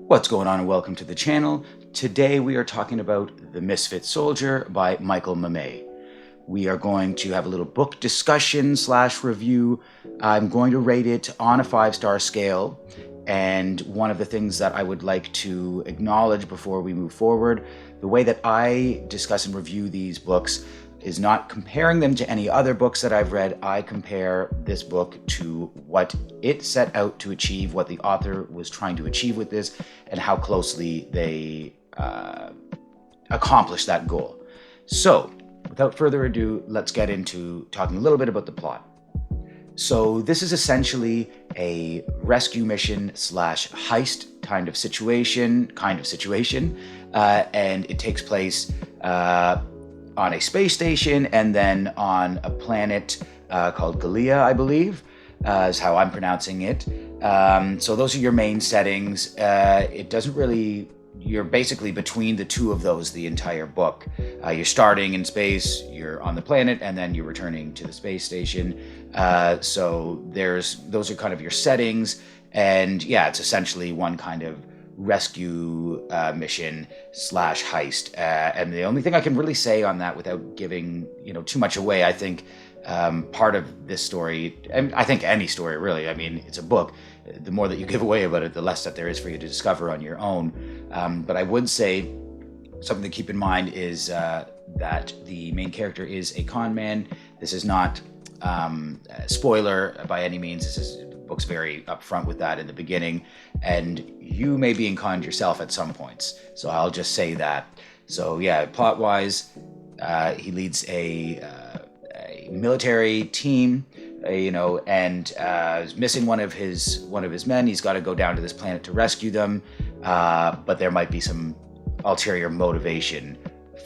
What's going on, and welcome to the channel. Today we are talking about The Misfit Soldier by Michael Mammay. We are going to have a little book discussion / review. I'm going to rate it on a 5-star scale. And one of the things that I would like to acknowledge before we move forward, the way that I discuss and review these books is not comparing them to any other books that I've read. I compare this book to what it set out to achieve, what the author was trying to achieve with this, and how closely they accomplished that goal. So, without further ado, let's get into talking a little bit about the plot. So this is essentially a rescue mission / heist kind of situation, and it takes place on a space station and then on a planet called Galia, I believe, is how I'm pronouncing it. So those are your main settings. It doesn't really... You're basically between the two of those the entire book. You're starting in space, you're on the planet, and then you're returning to the space station. So those are kind of your settings, and yeah, it's essentially one kind of rescue mission / heist. And the only thing I can really say on that without giving too much away, I think part of this story, and I think any story really, I mean, it's a book. The more that you give away about it, the less that there is for you to discover on your own. But I would say something to keep in mind is that the main character is a con man. This is not a spoiler by any means. The book's very upfront with that in the beginning, and you may be in con yourself at some points. So I'll just say that. So yeah, plot-wise, he leads a military team. And is missing one of his men. He's got to go down to this planet to rescue them, but there might be some ulterior motivation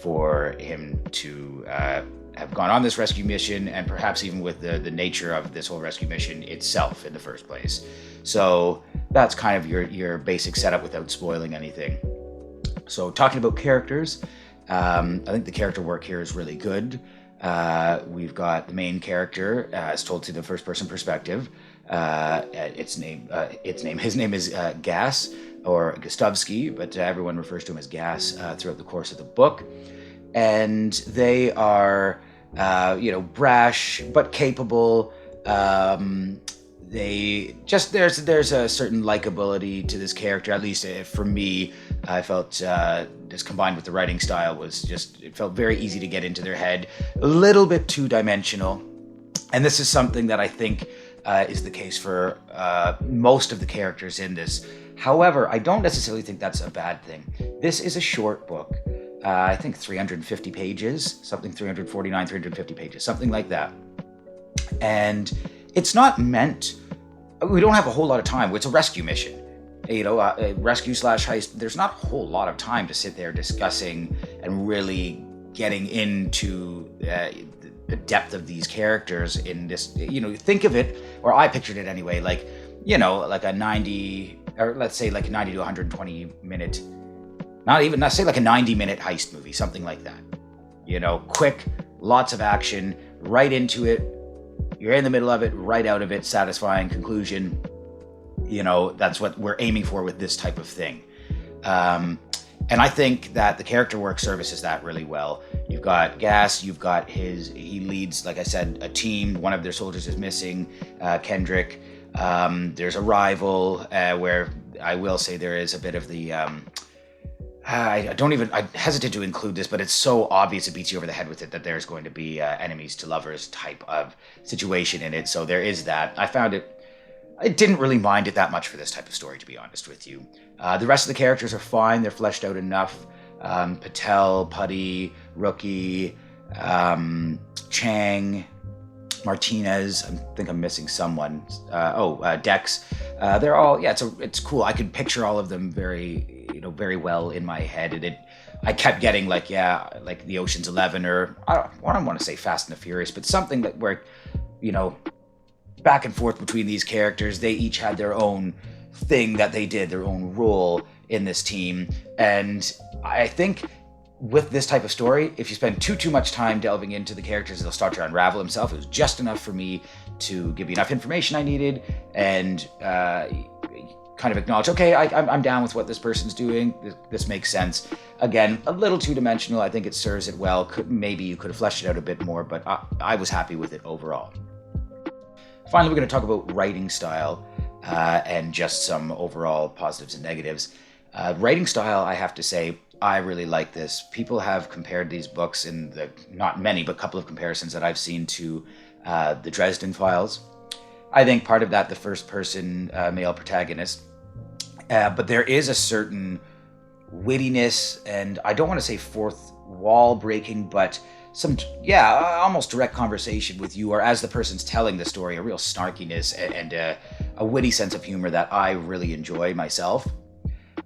for him to have gone on this rescue mission, and perhaps even with the nature of this whole rescue mission itself in the first place. So that's kind of your basic setup without spoiling anything. So talking about characters, I think the character work here is really good. We've got the main character, as told through the first-person perspective. His name is Gas, or Gustavsky, but everyone refers to him as Gas throughout the course of the book. And they are, brash but capable. There's a certain likability to this character, at least for me. I felt this combined with the writing style it felt very easy to get into their head, a little bit two-dimensional. And this is something that I think is the case for most of the characters in this. However, I don't necessarily think that's a bad thing. This is a short book. I think 350 pages, 349, 350 pages, something like that. And it's not meant... We don't have a whole lot of time. It's a rescue mission. A rescue / heist. There's not a whole lot of time to sit there discussing and really getting into the depth of these characters in this. Think of it, or I pictured it anyway, like a 90, or let's say like a 90 to 120 minute, let's say like a 90-minute heist movie, something like that. Quick, lots of action, right into it. You're in the middle of it, right out of it, satisfying conclusion. That's what we're aiming for with this type of thing. And I think that the character work services that really well. You've got Gas, he leads, like I said, a team. One of their soldiers is missing, Kendrick. There's a rival where I will say there is a bit of the... I hesitate to include this, but it's so obvious, it beats you over the head with it, that there's going to be enemies to lovers type of situation in it. So there is that. I didn't really mind it that much for this type of story, to be honest with you. The rest of the characters are fine. They're fleshed out enough. Patel, Putty, Rookie, Chang, Martinez. I think I'm missing someone. Dex. They're all, it's cool. I could picture all of them very well in my head. And I kept getting like the Ocean's 11, or I don't want to say Fast and the Furious, but something that where, back and forth between these characters. They each had their own thing that they did, their own role in this team. And I think with this type of story, if you spend too much time delving into the characters, they'll start to unravel themselves. It was just enough for me to give you enough information I needed, and kind of acknowledge, okay, I'm down with what this person's doing. This makes sense. Again, a little two-dimensional. I think it serves it well. Maybe you could have fleshed it out a bit more, but I was happy with it overall. Finally, we're going to talk about writing style and just some overall positives and negatives. Writing style, I have to say, I really like this. People have compared these books in not many, but a couple of comparisons that I've seen to the Dresden Files. I think part of that, the first-person male protagonist. But there is a certain wittiness, and I don't want to say fourth wall breaking, but some, almost direct conversation with you, or as the person's telling the story, a real snarkiness and a witty sense of humor that I really enjoy myself.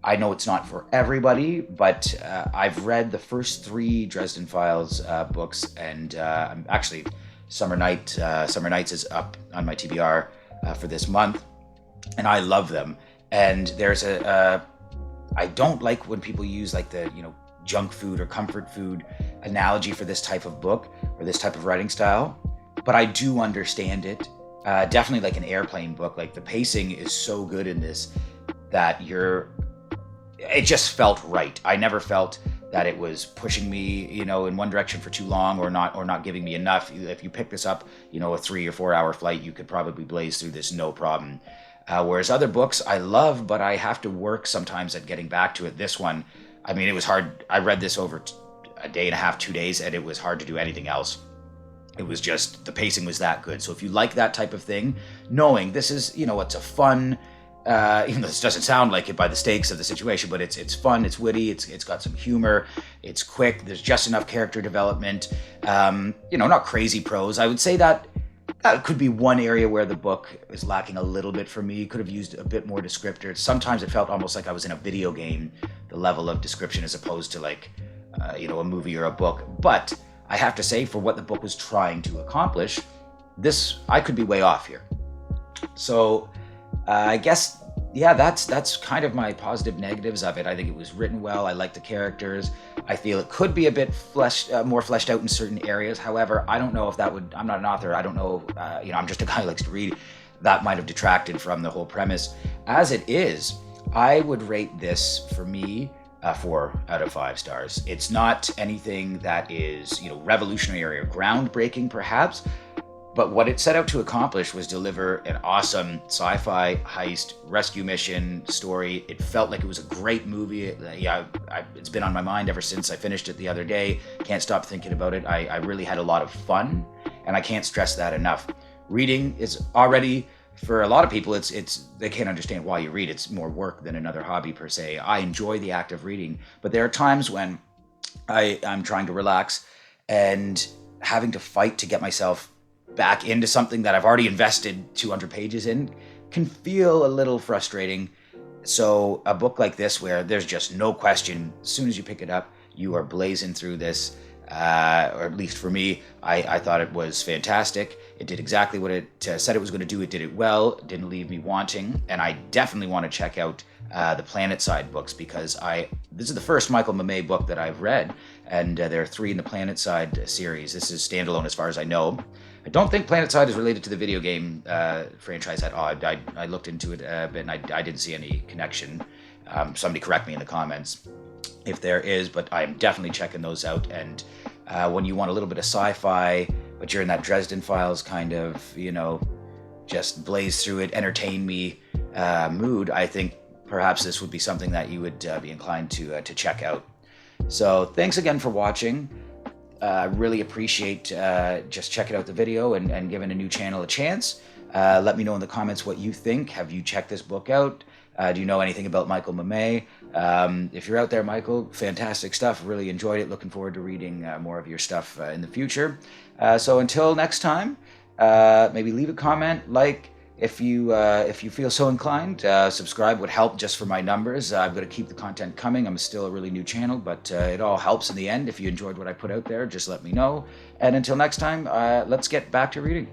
I know it's not for everybody, but I've read the first 3 Dresden Files books, and I'm actually Summer Nights is up on my TBR for this month, and I love them. And there's I don't like when people use like the junk food or comfort food analogy for this type of book or this type of writing style, but I do understand it. Definitely like an airplane book. Like the pacing is so good in this that it just felt right. I never felt that it was pushing me, in one direction for too long, or not giving me enough. If you pick this up, a 3 or 4 hour flight, you could probably blaze through this no problem. Whereas other books I love, but I have to work sometimes at getting back to it. This one, I mean, it was hard. I read this over a day and a half, 2 days, and it was hard to do anything else. It was just, the pacing was that good. So if you like that type of thing, knowing this is, it's a fun, even though this doesn't sound like it by the stakes of the situation, but it's fun, it's witty, it's got some humor, it's quick, there's just enough character development, not crazy prose. I would say that could be one area where the book is lacking a little bit for me. Could have used a bit more descriptors. Sometimes it felt almost like I was in a video game, the level of description, as opposed to like, a movie or a book. But I have to say, for what the book was trying to accomplish, I could be way off here. So I guess, that's kind of my positive negatives of it. I think it was written well. I like the characters. I feel it could be a bit more fleshed out in certain areas. However, I don't know if that would, I'm not an author. I don't know, I'm just a guy who likes to read. That might have detracted from the whole premise. As it is, I would rate this, for me, 4 out of 5 stars. It's not anything that is, revolutionary or groundbreaking, perhaps. But what it set out to accomplish was deliver an awesome sci-fi heist rescue mission story. It felt like it was a great movie. It's been on my mind ever since I finished it the other day. Can't stop thinking about it. I really had a lot of fun, and I can't stress that enough. Reading is already, for a lot of people, they can't understand why you read. It's more work than another hobby per se. I enjoy the act of reading, but there are times when I'm trying to relax and having to fight to get myself back into something that I've already invested 200 pages in can feel a little frustrating. So a book like this, where there's just no question, as soon as you pick it up, you are blazing through this, or at least for me, I thought it was fantastic. It did exactly what it said it was going to do. It did it well. It didn't leave me wanting. And I definitely want to check out the Planet Side books, because this is the first Michael Mammay book that I've read, and there are 3 in the Planet Side series. This is standalone as far as I know. I don't think Planet Side is related to the video game franchise at all. I looked into it a bit, and I didn't see any connection. Somebody correct me in the comments if there is, but I'm definitely checking those out. And when you want a little bit of sci-fi, but you're in that Dresden Files kind of, just blaze through it, entertain me mood, I think perhaps this would be something that you would be inclined to check out. So thanks again for watching. Really appreciate just checking out the video and giving a new channel a chance. Let me know in the comments what you think. Have you checked this book out? Do you know anything about Michael Mammay? If you're out there, Michael, fantastic stuff. Really enjoyed it. Looking forward to reading more of your stuff in the future. So until next time, maybe leave a comment, like, if you feel so inclined. Subscribe would help just for my numbers. I've got to keep the content coming. I'm still a really new channel, but it all helps in the end. If you enjoyed what I put out there, just let me know. And until next time, let's get back to reading.